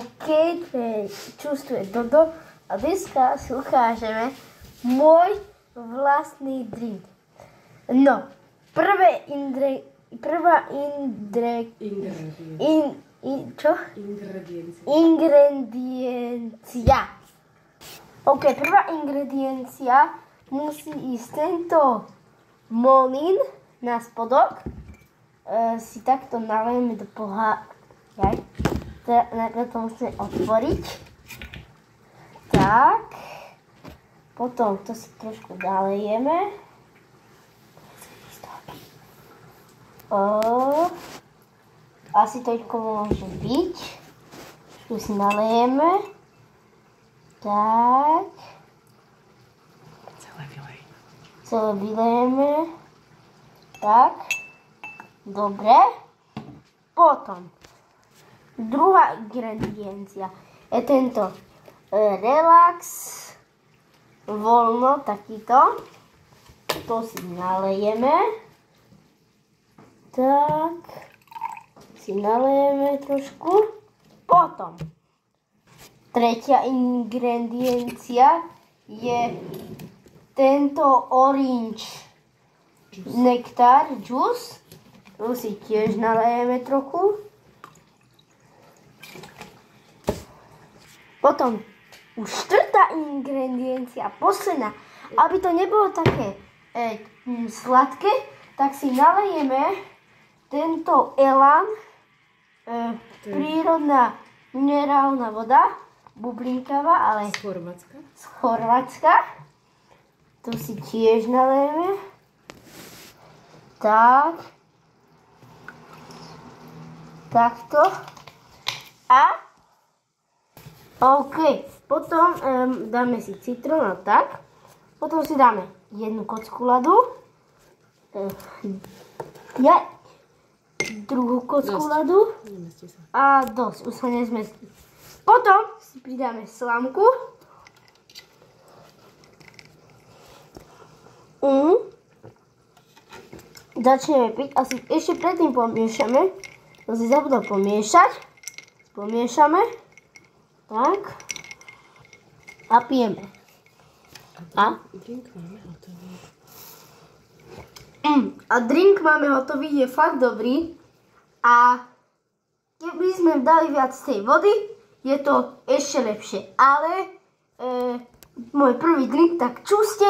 Keď čustuje Dodo a dneska si ukážeme môj vlastný drink. No, prvá ingrediencia. OK, prvá ingrediencia musí ísť tento mlyn na spodok. Si takto nalejeme do pohára. Najprv to musíme otvoriť. Tak. Potom to si trošku nalejeme. Asi toľko môže byť. Tu si nalejeme. Tak. Celé vylejeme. Tak. Dobre. Potom. Druhá ingrediencia je tento relax voľno, takýto. To si nalejeme. Tak. Si nalejeme trošku. Potom. Tretia ingrediencia je tento orange nektár, juice. Tu si tiež nalejeme trochu. Potom už štvrtá ingrediencia, posledná. Aby to nebolo také sladké, tak si nalejeme tento Elan, prírodná minerálna voda, bublinkavá, ale z Chorvátska. To si tiež nalejeme. Tak. Takto. A OK, potom dáme si citrón a tak. Potom si dáme jednu kocku ľadu. Druhú kocku ľadu. A dosť, už sa nezmestí. Potom si pridáme slamku. Začneme piť. Asi ešte predtým pomiešame. To si zabudol pomiešať. Pomiešame. Tak. A pijeme. A? Drink máme hotový. A drink máme hotový, je fakt dobrý. A keby sme dali viac tej vody, je to ešte lepšie. Ale môj prvý drink, tak čuste.